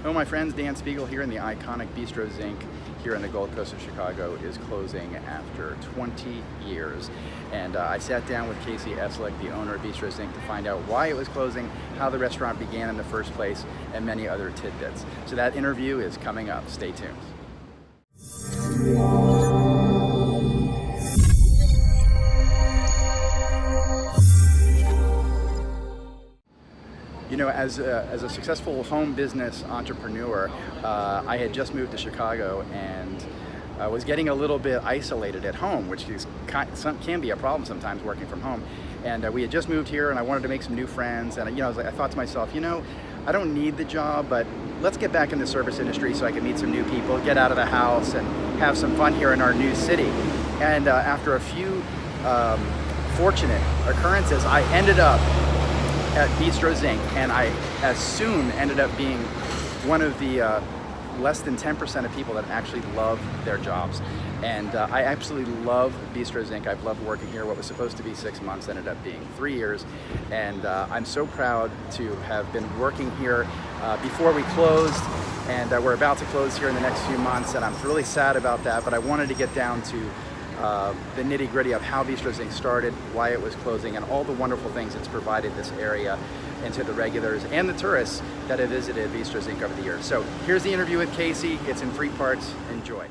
Hello, my friends. Dan Spiegel here, and the iconic Bistrot Zinc here on the Gold Coast of Chicago is closing after 20 years. And I sat down with Casey Eslick, the owner of Bistrot Zinc, to find out why it was closing, how the restaurant began in the first place, and many other tidbits. So that interview is coming up. Stay tuned. You know, as a successful home business entrepreneur, I had just moved to Chicago and was getting a little bit isolated at home, which can be a problem sometimes working from home. And we had just moved here, and I wanted to make some new friends. And I thought to myself, I don't need the job, but let's get back in the service industry so I can meet some new people, get out of the house, and have some fun here in our new city. And after a few fortunate occurrences, I ended up at Bistrot Zinc, and I as soon ended up being one of the less than 10% of people that actually love their jobs. And I absolutely love Bistrot Zinc. I've loved working here. What was supposed to be 6 months ended up being 3 years. And I'm so proud to have been working here before we closed. And we're about to close here in the next few months, and I'm really sad about that, but I wanted to get down to the nitty-gritty of how Bistrot Zinc started, why it was closing, and all the wonderful things it's provided this area and to the regulars and the tourists that have visited Bistrot Zinc over the years. So here's the interview with Casey. It's in 3 parts. Enjoy.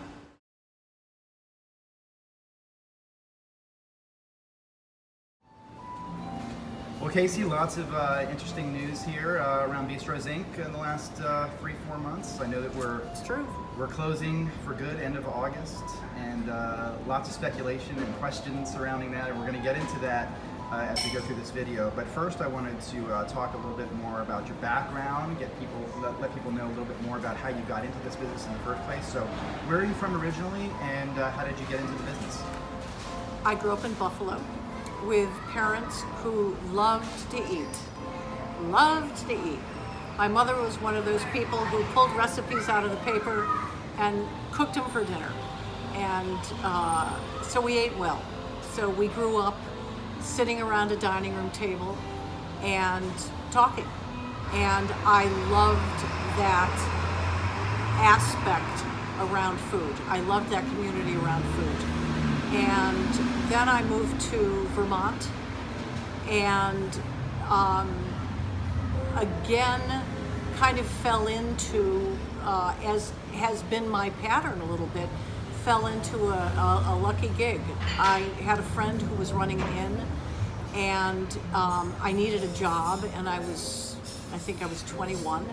Well, Casey, lots of interesting news here around Bistrot Zinc in the last 3-4 months. I know that It's true. we're closing for good end of August, and lots of speculation and questions surrounding that, and we're going to get into that as we go through this video. But first, I wanted to talk a little bit more about your background, let people know a little bit more about how you got into this business in the first place. So, where are you from originally, and how did you get into the business? I grew up in Buffalo with parents who loved to eat. Loved to eat. My mother was one of those people who pulled recipes out of the paper and cooked them for dinner. And so we ate well. So we grew up sitting around a dining room table and talking. And I loved that aspect around food. I loved that community around food. And then I moved to Vermont, and again kind of fell into, as has been my pattern a little bit, fell into a lucky gig. I had a friend who was running an inn, and I needed a job, and I think I was 21,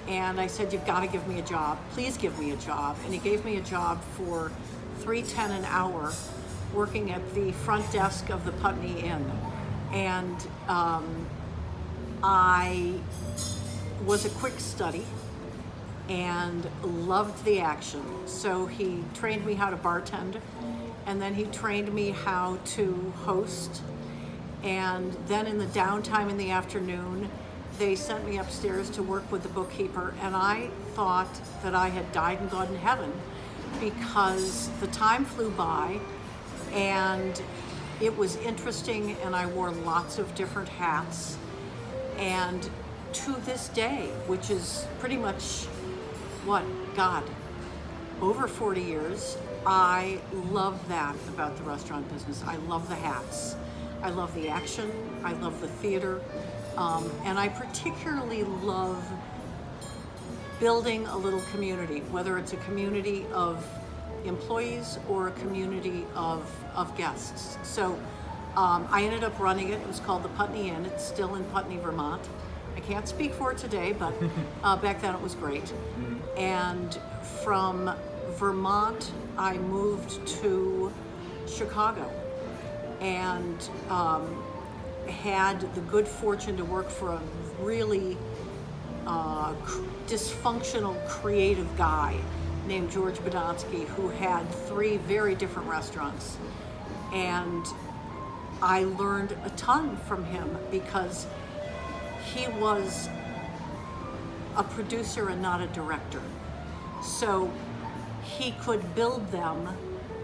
and I said, "You've got to give me a job. Please give me a job." And he gave me a job for $3.10 an hour, working at the front desk of the Putney Inn. And I was a quick study and loved the action. So he trained me how to bartend, and then he trained me how to host. And then in the downtime in the afternoon, they sent me upstairs to work with the bookkeeper, and I thought that I had died and gone to heaven, because the time flew by and it was interesting, and I wore lots of different hats. And to this day, which is pretty much, over 40 years, I love that about the restaurant business. I love the hats. I love the action. I love the theater. And I particularly love building a little community, whether it's a community of employees or a community of guests. So I ended up running it. It was called the Putney Inn. It's still in Putney, Vermont. I can't speak for it today, but back then it was great. And from Vermont, I moved to Chicago, and had the good fortune to work for a really dysfunctional, creative guy named George Badonsky, who had 3 very different restaurants. And I learned a ton from him, because he was a producer and not a director. So he could build them,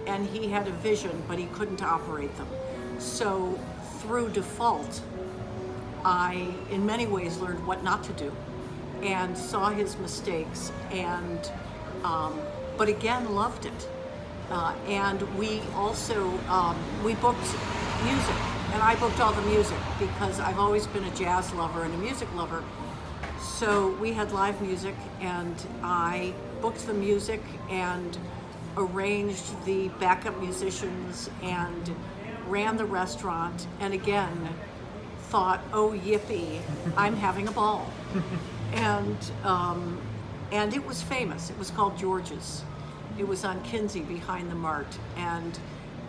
and he had a vision, but he couldn't operate them. So through default, I, in many ways, learned what not to do. and saw his mistakes, and but again loved it. And we also we booked music, and I booked all the music because I've always been a jazz lover and a music lover. So we had live music, and I booked the music and arranged the backup musicians and ran the restaurant, and again thought, oh yippee, I'm having a ball. And it was famous. It was called George's. It was on Kinsey behind the Mart, and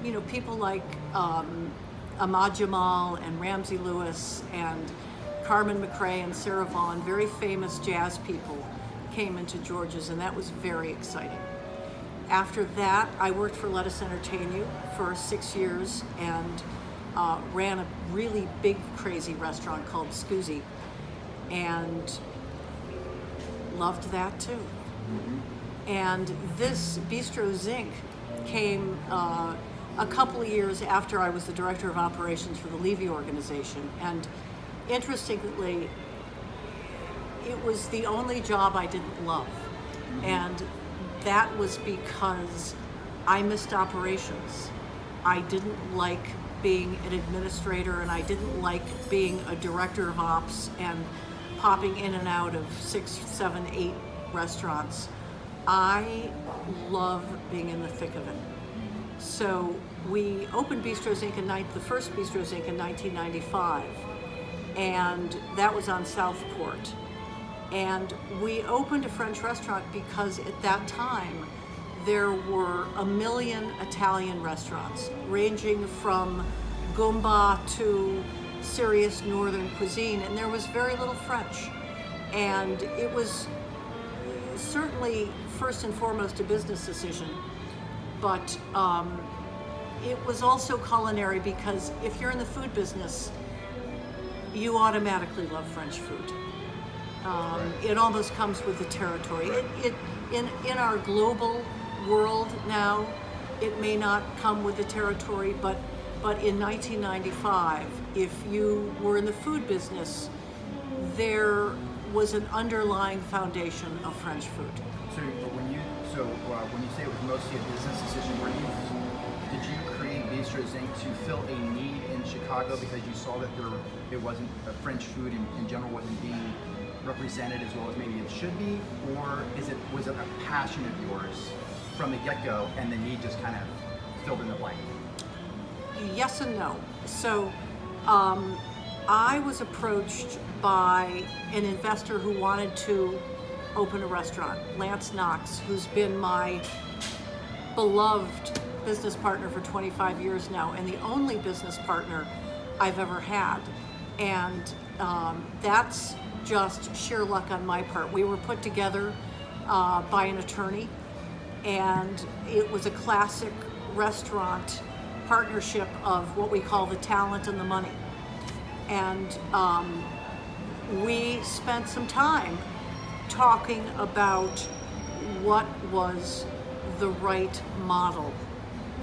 you know, people like Ahmad Jamal and Ramsey Lewis and Carmen McRae and Sarah Vaughan, very famous jazz people, came into George's, and that was very exciting. After that, I worked for Let Us Entertain You for 6 years and ran a really big, crazy restaurant called Scoozy, and loved that too. And this Bistrot Zinc came a couple of years after I was the director of operations for the Levy organization. And interestingly, it was the only job I didn't love. And that was because I missed operations. I didn't like being an administrator, and I didn't like being a director of ops and popping in and out of 6, 7, 8 restaurants. I love being in the thick of it. So we opened Bistrot Zinc the first Bistrot Zinc in 1995, and that was on Southport. And we opened a French restaurant because at that time there were 1 million Italian restaurants, ranging from Goomba to serious northern cuisine, and there was very little French. And it was certainly first and foremost a business decision, but it was also culinary, because if you're in the food business, you automatically love French food. It almost comes with the territory. In our global world now, it may not come with the territory, but in 1995, if you were in the food business, there was an underlying foundation of French food. So when you say it was mostly a business decision, did you create Bistrot Zinc to fill a need in Chicago because you saw that there wasn't French food in general wasn't being represented as well as maybe it should be, or was it a passion of yours from the get-go and the need just kind of filled in the blank? Yes and no. So I was approached by an investor who wanted to open a restaurant, Lance Knox, who's been my beloved business partner for 25 years now, and the only business partner I've ever had. And that's just sheer luck on my part. We were put together by an attorney, and it was a classic restaurant partnership of what we call the talent and the money. And we spent some time talking about what was the right model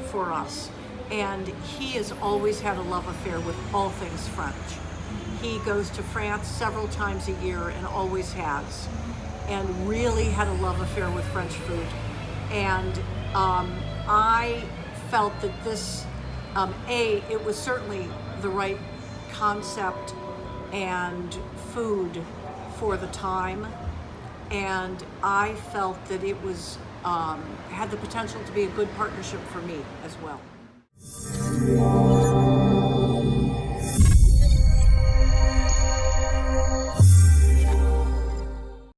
for us. And he has always had a love affair with all things French. He goes to France several times a year and always has, and really had a love affair with French food. And I felt that this, it was certainly the right concept and food for the time, and I felt that it was had the potential to be a good partnership for me as well.